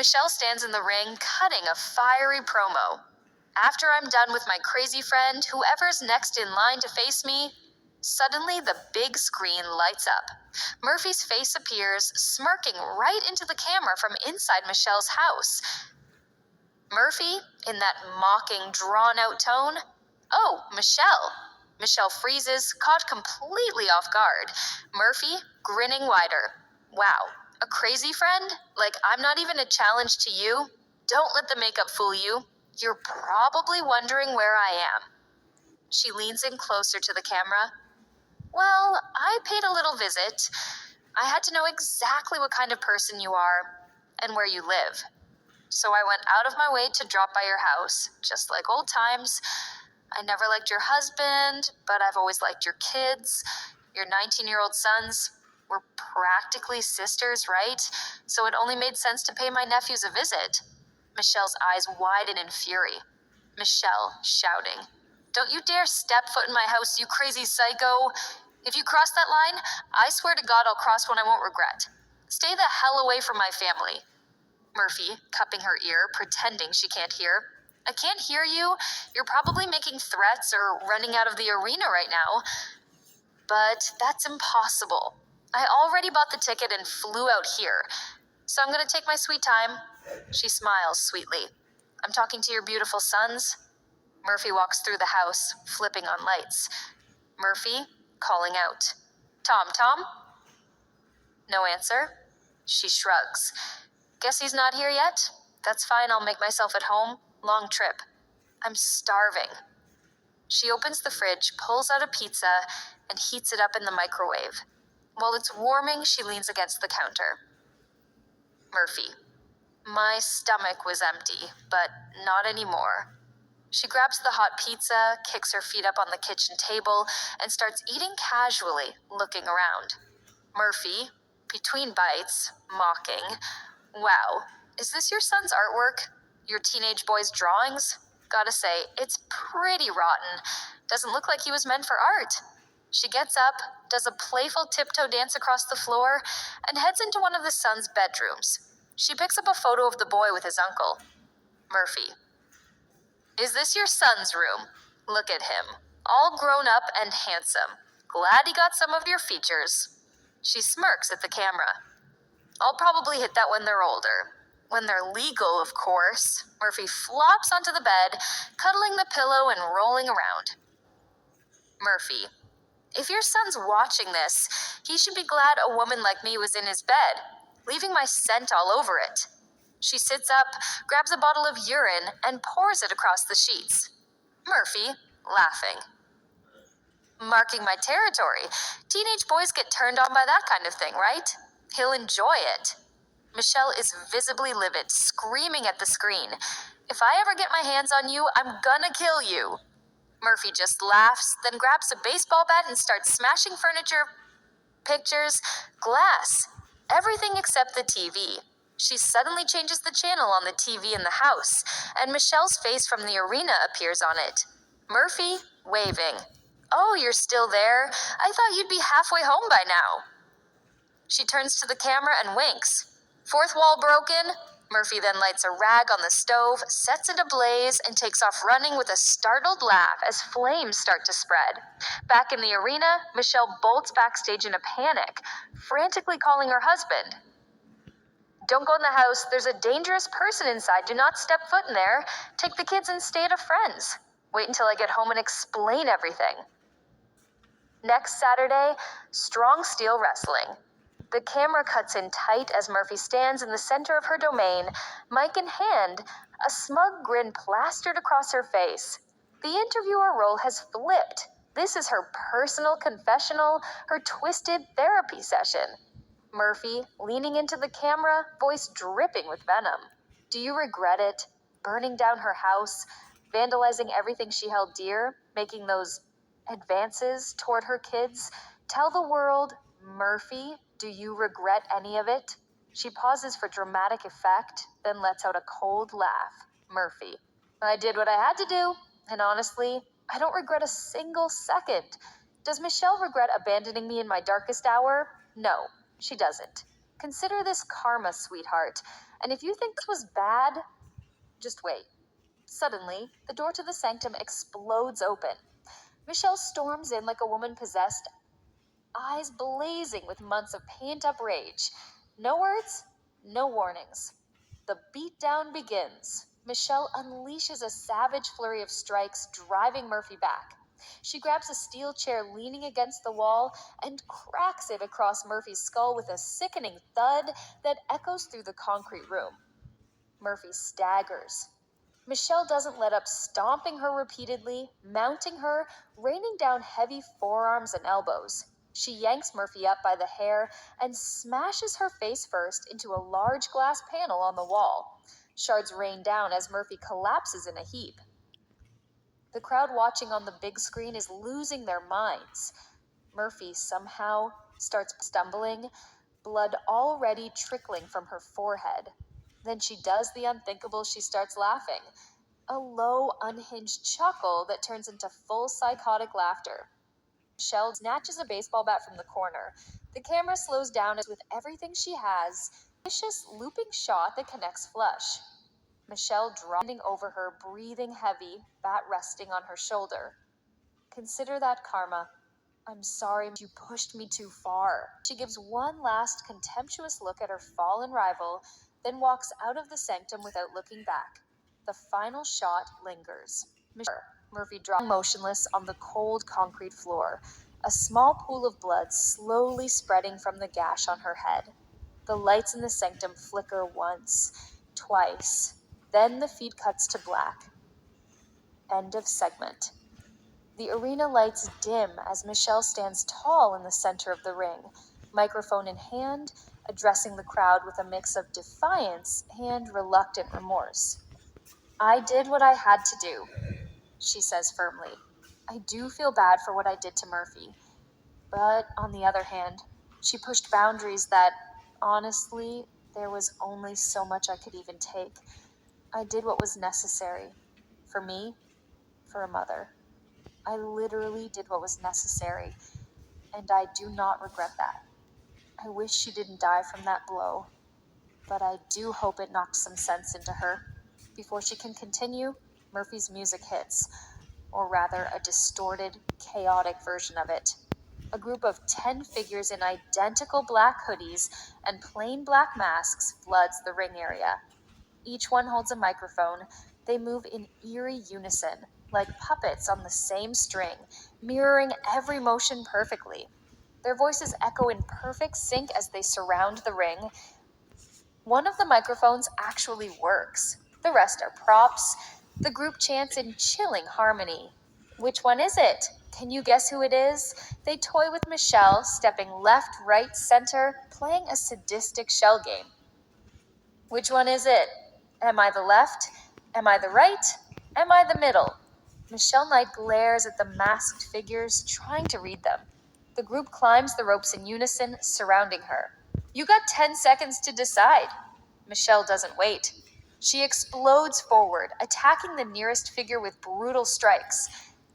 Michelle stands in the ring, cutting a fiery promo. After I'm done with my crazy friend, whoever's next in line to face me, suddenly the big screen lights up. Murphy's face appears, smirking right into the camera from inside Michelle's house. Murphy, in that mocking, drawn-out tone, "Oh, Michelle." Michelle freezes, caught completely off guard. Murphy, grinning wider. "Wow, a crazy friend? Like I'm not even a challenge to you? Don't let the makeup fool you. You're probably wondering where I am." She leans in closer to the camera. "Well, I paid a little visit. I had to know exactly what kind of person you are and where you live. So I went out of my way to drop by your house, just like old times. I never liked your husband, but I've always liked your kids. Your 19-year-old sons. We're practically sisters, right? So it only made sense to pay my nephews a visit." Michelle's eyes widen in fury. Michelle shouting, "Don't you dare step foot in my house, you crazy psycho. If you cross that line, I swear to God I'll cross one I won't regret. Stay the hell away from my family." Murphy, cupping her ear, pretending she can't hear. "I can't hear you. You're probably making threats or running out of the arena right now. But that's impossible. I already bought the ticket and flew out here. So I'm going to take my sweet time." She smiles sweetly. "I'm talking to your beautiful sons." Murphy walks through the house, flipping on lights. Murphy, calling out, "Tom, Tom?" No answer. She shrugs. "Guess he's not here yet? That's fine, I'll make myself at home. Long trip. I'm starving." She opens the fridge, pulls out a pizza, and heats it up in the microwave. While it's warming, she leans against the counter. Murphy. "My stomach was empty, but not anymore." She grabs the hot pizza, kicks her feet up on the kitchen table, and starts eating casually, looking around. Murphy, between bites, mocking, "Wow, is this your son's artwork? Your teenage boy's drawings? Gotta say, it's pretty rotten. Doesn't look like he was meant for art." She gets up, does a playful tiptoe dance across the floor, and heads into one of the son's bedrooms. She picks up a photo of the boy with his uncle. Murphy. "Is this your son's room? Look at him. All grown up and handsome. Glad he got some of your features." She smirks at the camera. "I'll probably hit that when they're older. When they're legal, of course." Murphy flops onto the bed, cuddling the pillow and rolling around. Murphy. "If your son's watching this, he should be glad a woman like me was in his bed, leaving my scent all over it." She sits up, grabs a bottle of urine, and pours it across the sheets. Murphy, laughing. "Marking my territory. Teenage boys get turned on by that kind of thing, right? He'll enjoy it." Michelle is visibly livid, screaming at the screen. "If I ever get my hands on you, I'm gonna kill you." Murphy just laughs, then grabs a baseball bat and starts smashing furniture, pictures, glass, everything except the TV. She suddenly changes the channel on the TV in the house, and Michelle's face from the arena appears on it. Murphy, waving. "Oh, you're still there? I thought you'd be halfway home by now." She turns to the camera and winks. "Fourth wall broken?" Murphy then lights a rag on the stove, sets it ablaze, and takes off running with a startled laugh as flames start to spread. Back in the arena, Michelle bolts backstage in a panic, frantically calling her husband. "Don't go in the house. There's a dangerous person inside. Do not step foot in there. Take the kids and stay at a friend's. Wait until I get home and explain everything." Next Saturday, Strong Steel Wrestling. The camera cuts in tight as Murphy stands in the center of her domain, mic in hand, a smug grin plastered across her face. The interviewer role has flipped. This is her personal confessional, her twisted therapy session. Murphy, leaning into the camera, voice dripping with venom. Do you regret it? Burning down her house, vandalizing everything she held dear, making those advances toward her kids? Tell the world, Murphy, do you regret any of it? She pauses for dramatic effect, then lets out a cold laugh. Murphy. I did what I had to do, and honestly, I don't regret a single second. Does Michelle regret abandoning me in my darkest hour? No, she doesn't. Consider this karma, sweetheart, And if you think this was bad, just wait. Suddenly, the door to the sanctum explodes open. Michelle storms in like a woman possessed, eyes blazing with months of pent-up rage. No words, no warnings. The beatdown begins. Michelle unleashes a savage flurry of strikes, driving Murphy back. She grabs a steel chair leaning against the wall and cracks it across Murphy's skull with a sickening thud that echoes through the concrete room. Murphy staggers. Michelle doesn't let up, stomping her repeatedly, mounting her, raining down heavy forearms and elbows. She yanks Murphy up by the hair and smashes her face first into a large glass panel on the wall. Shards rain down as Murphy collapses in a heap. The crowd watching on the big screen is losing their minds. Murphy somehow starts stumbling, blood already trickling from her forehead. Then she does the unthinkable. She starts laughing. A low, unhinged chuckle that turns into full psychotic laughter. Michelle snatches a baseball bat from the corner. The camera slows down as with everything she has, a vicious looping shot that connects flush. Michelle dropping over her, breathing heavy, bat resting on her shoulder. Consider that karma. I'm sorry you pushed me too far. She gives one last contemptuous look at her fallen rival, then walks out of the sanctum without looking back. The final shot lingers. Murphy drops motionless on the cold concrete floor, a small pool of blood slowly spreading from the gash on her head. The lights in the sanctum flicker once, twice, then the feed cuts to black. End of segment. The arena lights dim as Michelle stands tall in the center of the ring, microphone in hand, addressing the crowd with a mix of defiance and reluctant remorse. I did what I had to do, she says firmly. I do feel bad for what I did to Murphy. But on the other hand, she pushed boundaries that, honestly, there was only so much I could even take. I did what was necessary. For me, for a mother. I literally did what was necessary, and I do not regret that. I wish she didn't die from that blow, but I do hope it knocked some sense into her. Before she can continue, Murphy's music hits, or rather, a distorted, chaotic version of it. A group of 10 figures in identical black hoodies and plain black masks floods the ring area. Each one holds a microphone. They move in eerie unison, like puppets on the same string, mirroring every motion perfectly. Their voices echo in perfect sync as they surround the ring. One of the microphones actually works. The rest are props. The group chants in chilling harmony. Which one is it? Can you guess who it is? They toy with Michelle, stepping left, right, center, playing a sadistic shell game. Which one is it? Am I the left? Am I the right? Am I the middle? Michelle Knight glares at the masked figures, trying to read them. The group climbs the ropes in unison, surrounding her. You got 10 seconds to decide. Michelle doesn't wait. She explodes forward, attacking the nearest figure with brutal strikes.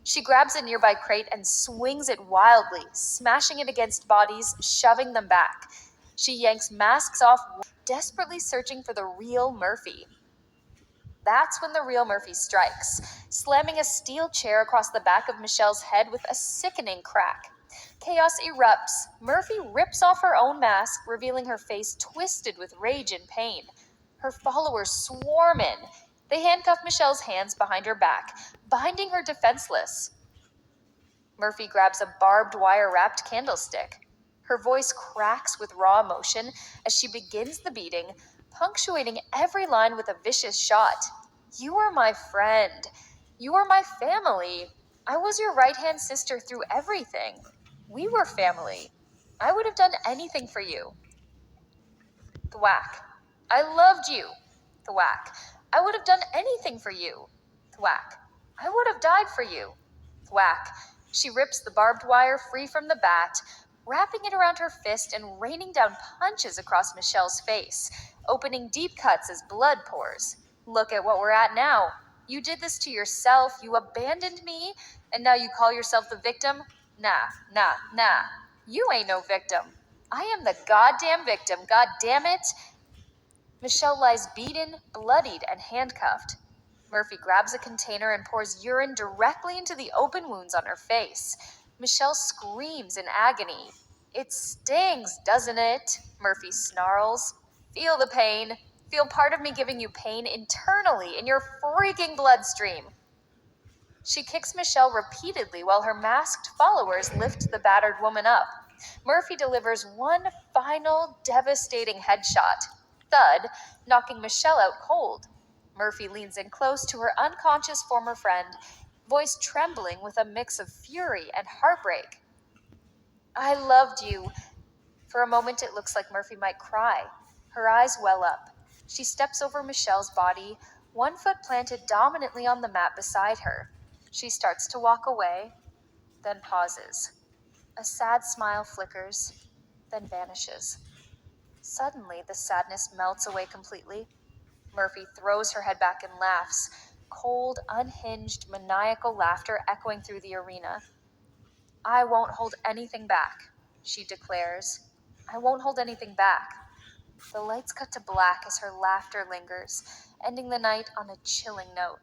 She grabs a nearby crate and swings it wildly, smashing it against bodies, shoving them back. She yanks masks off, desperately searching for the real Murphy. That's when the real Murphy strikes, slamming a steel chair across the back of Michelle's head with a sickening crack. Chaos erupts. Murphy rips off her own mask, revealing her face twisted with rage and pain. Her followers swarm in. They handcuff Michelle's hands behind her back, binding her defenseless. Murphy grabs a barbed wire wrapped candlestick. Her voice cracks with raw emotion as she begins the beating, punctuating every line with a vicious shot. You are my friend. You are my family. I was your right-hand sister through everything. We were family. I would have done anything for you. Thwack. I loved you. Thwack. I would have done anything for you. Thwack. I would have died for you. Thwack. She rips the barbed wire free from the bat, wrapping it around her fist and raining down punches across Michelle's face, opening deep cuts as blood pours. Look at what we're at now. You did this to yourself. You abandoned me, and now you call yourself the victim? Nah. You ain't no victim. I am the goddamn victim, god damn it. Michelle lies beaten, bloodied, and handcuffed. Murphy grabs a container and pours urine directly into the open wounds on her face. Michelle screams in agony. It stings, doesn't it? Murphy snarls. Feel the pain. Feel part of me giving you pain internally in your freaking bloodstream. She kicks Michelle repeatedly while her masked followers lift the battered woman up. Murphy delivers one final devastating headshot. Thud, knocking Michelle out cold. Murphy leans in close to her unconscious former friend, voice trembling with a mix of fury and heartbreak. I loved you. For a moment, it looks like Murphy might cry. Her eyes well up. She steps over Michelle's body, one foot planted dominantly on the mat beside her. She starts to walk away, then pauses. A sad smile flickers, then vanishes. Suddenly, the sadness melts away completely. Murphy throws her head back and laughs, cold, unhinged, maniacal laughter echoing through the arena. I won't hold anything back, she declares. I won't hold anything back. The lights cut to black as her laughter lingers, ending the night on a chilling note.